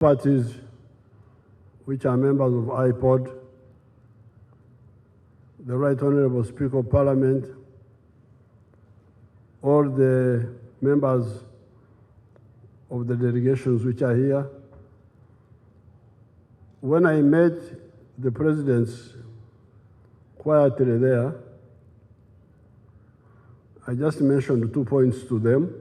parties which are members of IPOD, the Right Honorable Speaker of Parliament, all the members of the delegations which are here. When I met the presidents quietly there, I just mentioned 2 points to them,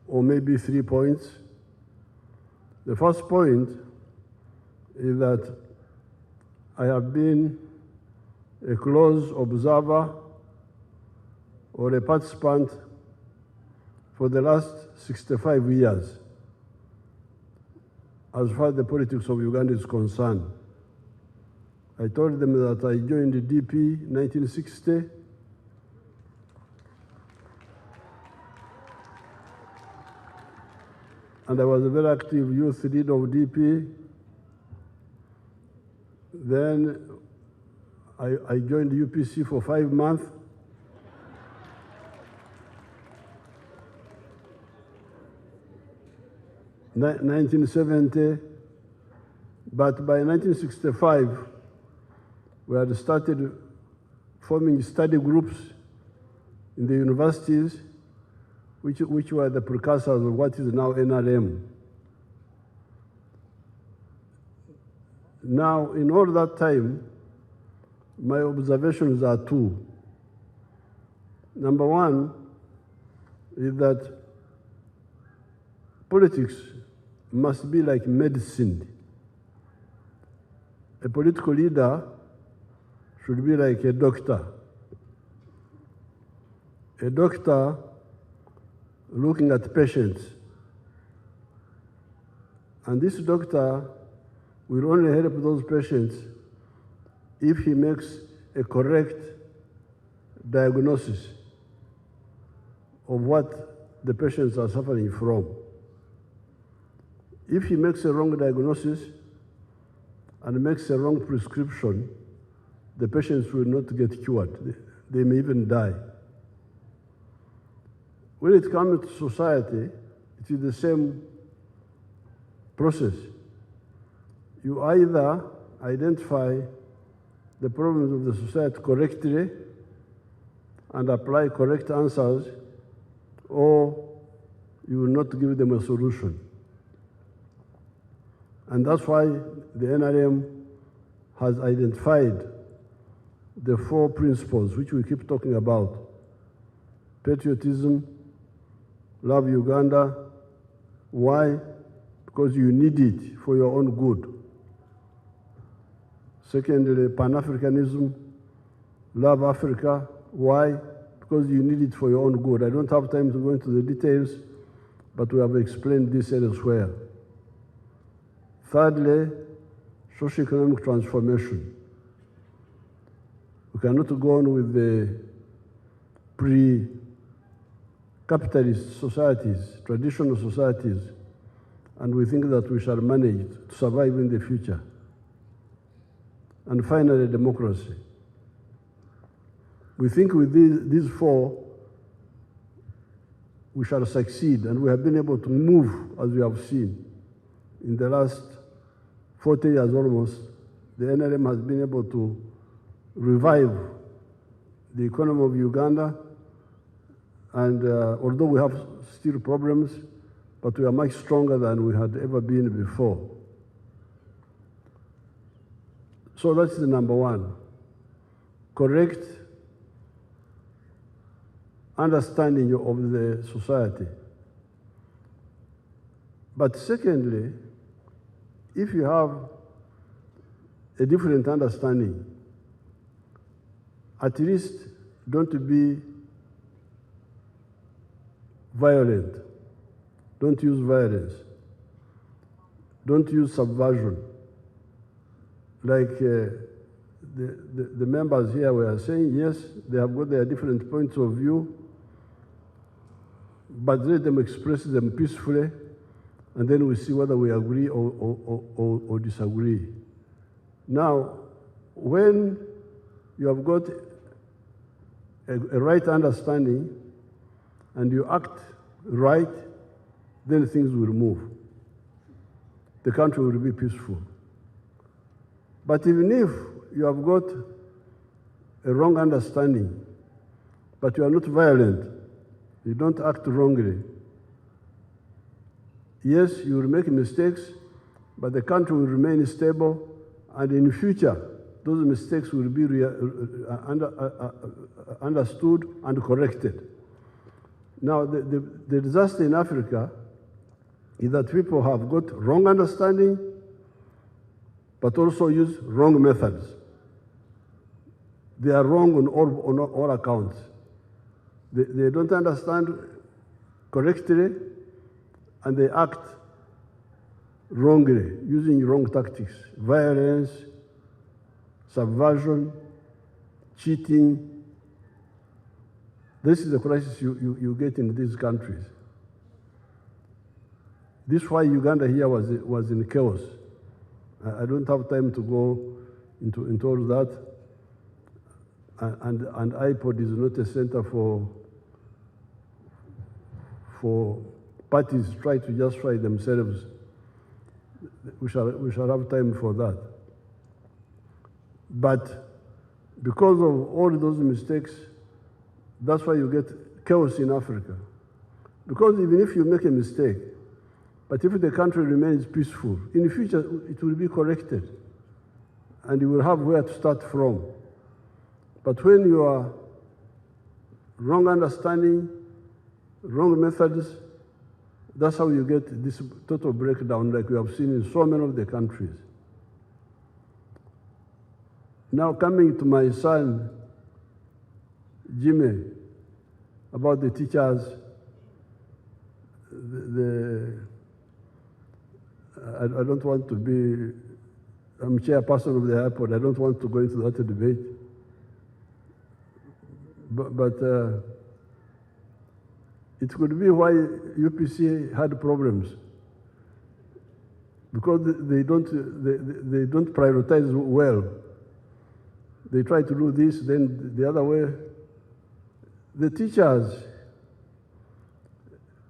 or maybe 3 points. The first point is that I have been a close observer or a participant for the last 65 years as far as the politics of Uganda is concerned. I told them that I joined the DP in 1960. And I was a very active youth leader of DP. Then I joined the UPC for 5 months. In 1970, but by 1965, we had started forming study groups in the universities, which were the precursors of what is now NRM. Now, in all that time, my observations are 2. Number 1 is that politics must be like medicine. A political leader should be like a doctor. A doctor looking at patients. And this doctor will only help those patients if he makes a correct diagnosis of what the patients are suffering from. If he makes a wrong diagnosis and makes a wrong prescription, the patients will not get cured. They may even die. When it comes to society, it is the same process. You either identify the problems of the society correctly and apply correct answers, or you will not give them a solution. And that's why the NRM has identified the 4 principles which we keep talking about: patriotism, love Uganda. Why? Because you need it for your own good. Secondly, Pan-Africanism, love Africa. Why? Because you need it for your own good. I don't have time to go into the details, but we have explained this elsewhere. Thirdly, socio-economic transformation. We cannot go on with the pre-capitalist societies, traditional societies, and we think that we shall manage to survive in the future. And finally, democracy. We think with these 4, we shall succeed, and we have been able to move, as we have seen. In the last 40 years almost, the NRM has been able to revive the economy of Uganda, and although we have still problems, but we are much stronger than we had ever been before. So that's the number 1. Correct understanding of the society. But secondly, if you have a different understanding, at least don't be violent. Don't use violence. Don't use subversion. Like the members here were saying, yes, they have got their different points of view, but let them express them peacefully, and then we see whether we agree or disagree. Now, when you have got a right understanding and you act right, then things will move. The country will be peaceful. But even if you have got a wrong understanding, but you are not violent, you don't act wrongly, yes, you will make mistakes, but the country will remain stable, and in the future, those mistakes will be understood and corrected. Now, the disaster in Africa is that people have got wrong understanding, but also use wrong methods. They are wrong on all accounts. They don't understand correctly, and they act wrongly, using wrong tactics, violence, subversion, cheating. This is the crisis you get in these countries. This is why Uganda here was in chaos. I don't have time to go into all that. And IPOD is not a center for parties try to justify themselves. We shall have time for that. But because of all those mistakes, that's why you get chaos in Africa. Because even if you make a mistake, but if the country remains peaceful, in the future it will be corrected, and you will have where to start from. But when you are wrong understanding, wrong methods, that's how you get this total breakdown like we have seen in so many of the countries. Now coming to my son, Jimmy, about the teachers, I don't want to be, I'm chairperson of the IPOD, I don't want to go into that debate. But it could be why UPC had problems, because they don't prioritize well. They try to do this, then the other way. The teachers,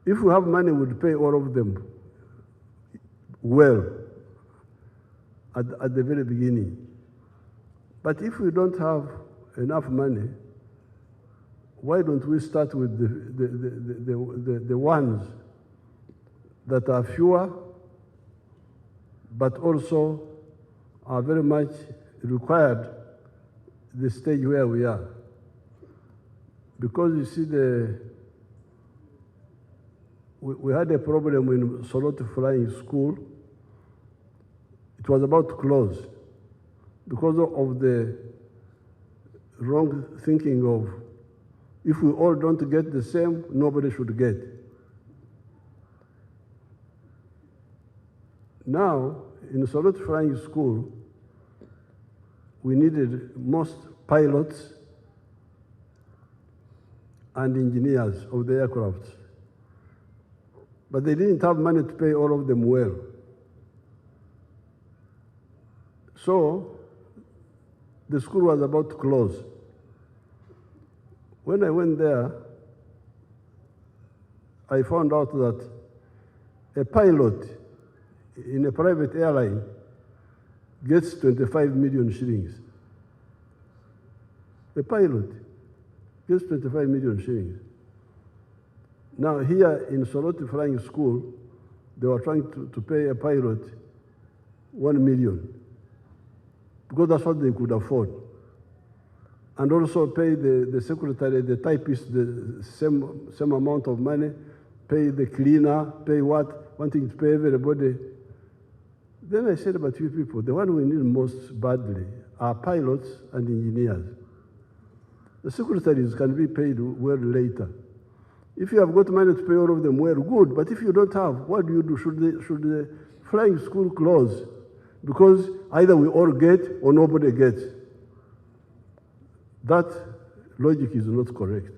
if we have money, we would pay all of them well at the very beginning. But if we don't have enough money, why don't we start with the ones that are fewer, but also are very much required the stage where we are? Because you see, we had a problem in Soroti Flying School. It was about to close because of the wrong thinking of, if we all don't get the same, nobody should get. Now, in Soroti Flying School, we needed most pilots and engineers of the aircraft. But they didn't have money to pay all of them well. So the school was about to close. When I went there, I found out that a pilot in a private airline gets 25 million shillings. A pilot gets 25 million shillings. Now here in Soroti Flying School, they were trying to pay a pilot 1 million, because that's what they could afford. And also pay the secretary, the typist, the same amount of money, pay the cleaner, pay what, wanting to pay everybody. Then I said, but you people, the one we need most badly are pilots and engineers. The secretaries can be paid well later. If you have got money to pay all of them well, good. But if you don't have, what do you do? Should the flying school close? Because either we all get or nobody gets. That logic is not correct.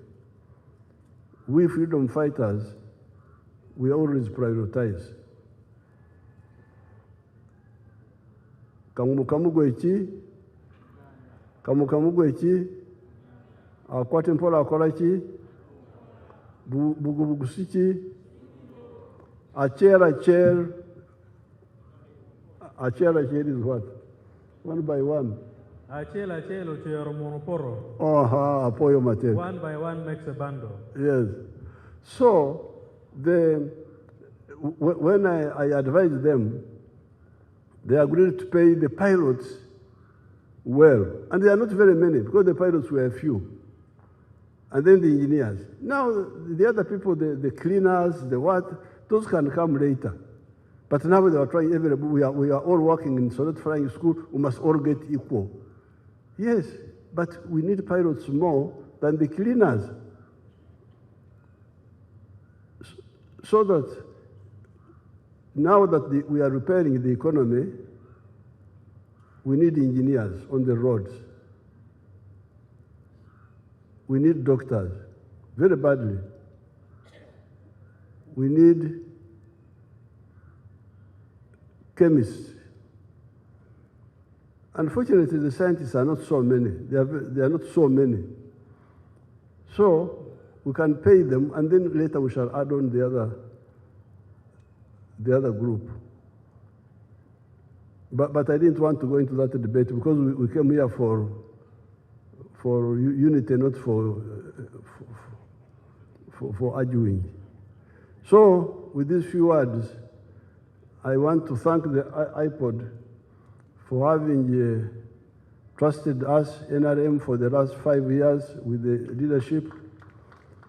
We freedom fighters, we always prioritize. Kamukamugo eki, akwate mpola akola ki, bugusiki, A chair is what? One by one. Oh, apoyo material. One by one makes a bundle. Yes. So, when I advised them, they agreed to pay the pilots well. And there are not very many, because the pilots were few. And then the engineers. Now, the other people, the cleaners, the what, those can come later. But now they are trying, we are all working in Solid Flying School, we must all get equal. Yes, but we need pilots more than the cleaners. So that now that we are repairing the economy, we need engineers on the roads. We need doctors, very badly. We need chemists. Unfortunately, the scientists are not so many. They are not so many. So we can pay them, and then later we shall add on the other group. But I didn't want to go into that debate because we came here for unity, not for arguing. So with these few words, I want to thank the IPOD for having trusted us, NRM, for the last 5 years with the leadership.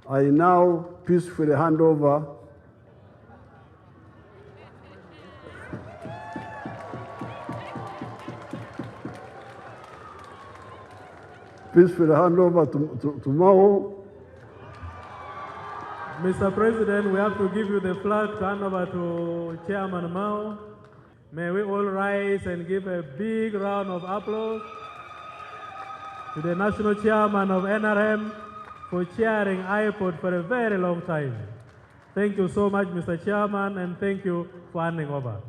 I now peacefully hand over to Mao. Mr. President, we have to give you the flag to hand over to Chairman Mao. May we all rise and give a big round of applause to the National Chairman of NRM for chairing IPOD for a very long time. Thank you so much, Mr. Chairman, and thank you for handing over.